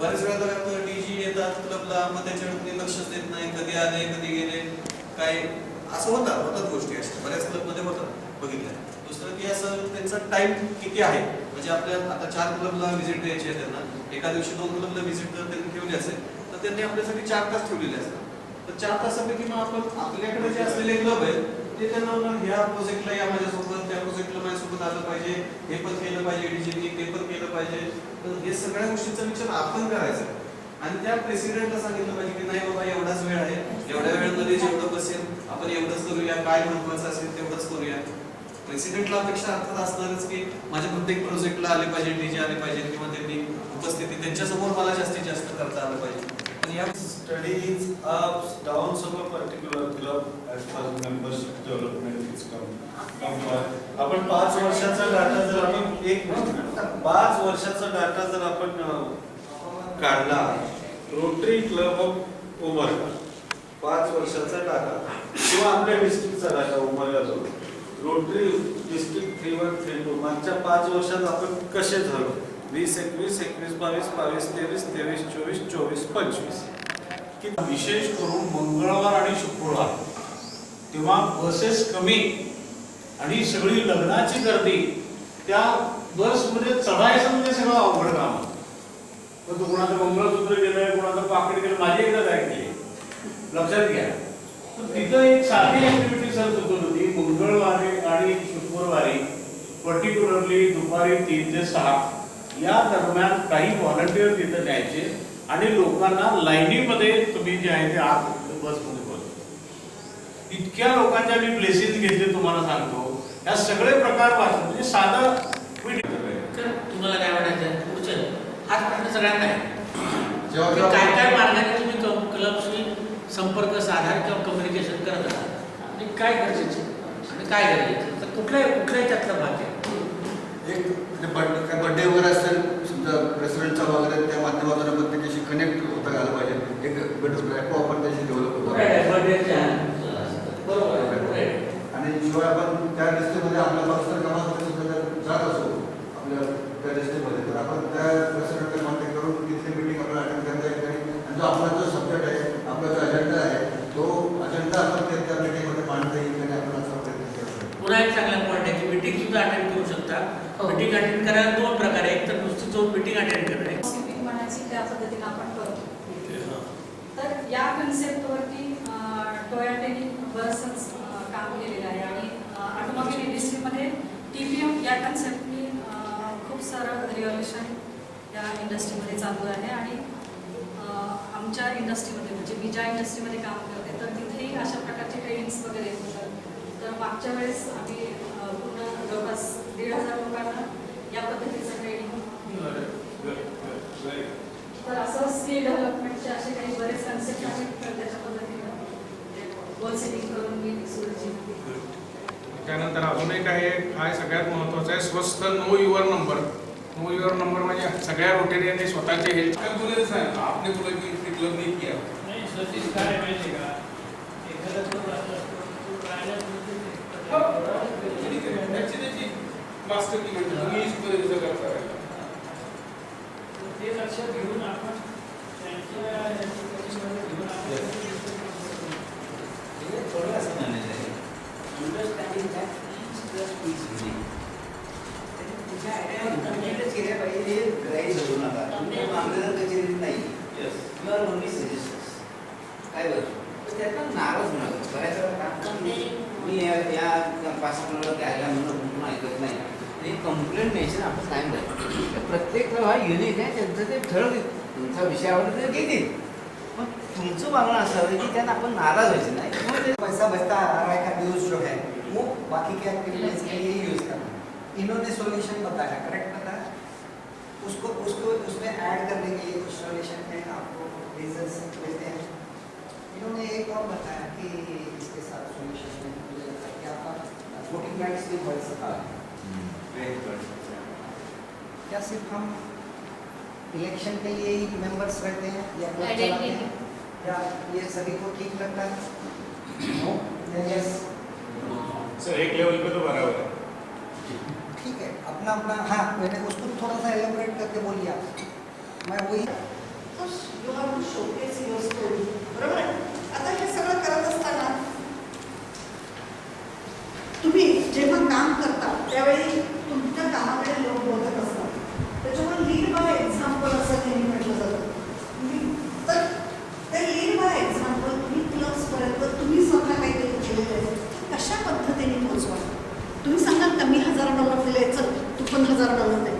बऱ्याच वेळा डीजी येतात क्लबला, मग त्याच्याकडे लक्षच देत नाही, कधी आले कधी गेले, काय असं होतात गोष्टी अशा बऱ्याच क्लबमध्ये होतात बघितल्या. दुसरं की असं त्यांचा टाइम किती आहे, म्हणजे आपल्या आता 4 क्लबला व्हिजिट द्यायची आहे त्यांना, एका दिवशी 2 क्लबला व्हिजिट जर त्यांनी ठेवली असेल तर त्यांनी आपल्यासाठी 4 तास ठेवलेले असतात. तर 4 तासापैकी मग आपण आपल्याकडे जे असलेले क्लब आहेत ते त्यांना ह्या प्रोजेक्टला या माझ्यासोबत, त्या प्रोजेक्टला माझ्यासोबत आलं पाहिजे, हे पण केलं पाहिजे डीजीनी, ते पण केलं पाहिजे. तर हे सगळ्या गोष्टींचा विचार आपण करायचा आणि त्या प्रेसिडेंटला सांगितलं पाहिजे की नाही बाबा एवढाच वेळ आहे, एवढ्या वेळेमध्ये जेवढं बसेल आपण एवढंच करूया, काय महत्वाचं असेल तेवढंच करूया. प्रेसिडेंटला अपेक्षा अर्थात असणारच की माझ्या प्रत्येक प्रोजेक्टला आले पाहिजे, डीजे आले पाहिजे किंवा त्यांनी उपस्थिती त्यांच्यासमोर मला जास्तीत जास्त करता आलं पाहिजे. आणि या studies ups downs of a particular club as per membership development is come आपण 5 वर्षाचा डाटा जर आपण 5 वर्षाचा डाटा जर आपण काढला, रोटरी क्लब ऑफ उमरगा 5 वर्षाचा डाटा किंवा आपल्या डिस्ट्रिक्टचा डाटा उमरगाचा रोटरी डिस्ट्रिक्ट 3132 मागच्या 5 वर्षात आपण कसे झालो, 20 21 21 22 22 23 23 24 24 25 की विशेष करून मंगळवार आणि शुक्रवार तेव्हा बसेस कमी आणि सगळी लग्नाची गर्दी, त्या बसमध्ये चढायचं म्हणजे सगळं अवघड काम. पण कोणाचं मंगळसूत्र गेलंय, कोणाचं पाकिट गेलं, माझी एकदा काय केली लक्षात घ्या. तर तिथं एक साधी ऍक्टिव्हिटी सर सुचत होती, मंगळवारी आणि शुक्रवारी पर्टिक्युलरली दुपारी 3 ते 6 या दरम्यान काही व्हॉलंटियर तिथं न्यायचे आणि लोकांना लाईनीमध्ये तुम्ही जे आहे ते आत बसमध्ये बसतो. इतक्या लोकांच्या मी प्लेसेस घेतले तुम्हाला सांगतो. या सगळे प्रकार वाचतो म्हणजे साधं तुम्हाला काय म्हणायचं पुढचं हाच प्रश्न सगळ्यांना आहे. काय काय मार्गाने तुम्ही क्लबशी संपर्क साधा किंवा कम्युनिकेशन करत आहात आणि काय गरजेचं आणि काय गरजेचं, तर कुठल्याही त्यातला भाग आहे. एक काय बर्थडे वगैरे असेल समजा प्रेसिडेंटचा वगैरे, त्या माध्यमातून आपण त्याच्याशी कनेक्ट होता आलं पाहिजे. एक ॲप आपण त्याशी डेव्हलप होतो आणि शिवाय आपण त्या रस्त्यामध्ये आपल्या पर्सनल कामासाठी सुद्धा जात असो आपल्या त्या रस्त्यामध्ये, तर आपण त्या प्रेसिडेंटला कॉन्टॅक्ट करून तिथली मीटिंग आपल्याला अटेंड करता येईल आणि जो आपला जो सब्जेक्ट आहे, आपला जो अजेंडा आहे, तो अजेंडा आपण त्या मीटिंगमध्ये मांडता येईल आणि आपण असा प्रयत्न करतो. पुन्हा एक चांगला पॉईंट आहे की मीटिंग सुद्धा अटेंड करू शकता. मीटिंग अटेंड करायला 2 प्रकार आहे, एक तर नुसती जाऊन मीटिंग अटेंड करणे, त्या पद्धतीने आपण करतो. तर या कन्सेप्टवरती टोयोटाने बरंच काम केलेलं आहे आणि ऑटोमोबाईल इंडस्ट्रीमध्ये TPM या कन्सेप्टनी खूप सारं रिव्हॉल्युशन या इंडस्ट्रीमध्ये चालू आहे. आणि आमच्या इंडस्ट्रीमध्ये म्हणजे मी ज्या इंडस्ट्रीमध्ये काम करते तर तिथेही अशा प्रकारचे ट्रेनिंग्स वगैरे होतात. तर मागच्या वेळेस आम्ही पूर्ण जवळपास 1,500 लोकांना या पद्धतीचं ट्रेनिंग तर असं स्किल डेव्हलपमेंटचे असे काही बरेच कन्सेप्ट आहेत. तर त्याच्या पद्धतीनं गोल सेटिंग करून मी सुरू केली. त्यानंतर अजून एक आहे, काय सगळ्यात महत्त्वाचं आहे, स्वस्थ know your number. Know your number म्हणजे सगळ्या रोटेरियनने स्वतःचे हेल्थ आपने बोला की क्लब नहीं किया नाही सतीश काय माहिती का, त्याची मास्टर की म्हणजे तुम्ही इथपर्यंत करता ते लक्षात घेऊन आपण थोडं असं म्हणायचं आहे, understanding that each plus is unique. तुझ्या आयडिया इंटरनेटच केल्या पाहिजे, हे ग्राईज होऊ नका. तुम्ही मार्गदर्शन कचेरीत नाही, यू आर ओनली सजेशन्स. काय बरं तर त्यातनं नाराज होऊ नका. बऱ्याच वेळा काम मी या 5 मिनिटावर घ्यायला म्हणून ऐकत नाही. आणि कंप्लेंट न्यायचं आपण टाईम द्यायचं. प्रत्येक हा युनिक आहे, त्यांचं ते ठरवतील, तुमचा विषय आवडला तर घेतील. मग तुमचं मागणं असावं की त्यात आपण नाराज व्हायचं नाही. पैसा बचता आ रहा है का यूज जो है वो बाकी के एक्टिविटीज के लिए यूज करना. इन्होंने सॉल्यूशन बताया, करेक्ट बताया, उसको उसमें ऐड करने के लिए कुछ सॉल्यूशन है, आपको रीजंस देते हैं. इन्होंने एक और बताया कि इसके साथ सॉल्यूशन में मुझे लगता है कि आपका वोटिंग राइट्स भी बढ़ सकता है. क्या सिर्फ हम इलेक्शन के लिए ही मेंबर्स रहते हैं या क्लब चलाते हैं, या ये सभी को ठीक लगता है? नो, यस सर एक लेवल पे तो बराबर है. ठीक है, अपना अपना. हाँ, मैंने उसको थोड़ा सा एलेबोरेट करके बोलिए आप. मैं वही you have to showcase your story. बरोबर आहे. आता हे सगळं करत असताना तुम्ही जेव्हा काम करता त्यावेळी तुमच्या कामाकडे लोक बघत असतात. त्याच्यामुळे लीड बाय एक्झाम्पल असं नेहमी म्हटलं जातं. तर ते लीड बाय एक्झाम्पल तुम्ही क्लब्सपर्यंत तुम्ही स्वतः काहीतरी केलेलं आहे कशा पद्धतीने पोहोचवा. तुम्ही सांगाल का मी $1000 दिले, चल तू पण $1000 दे.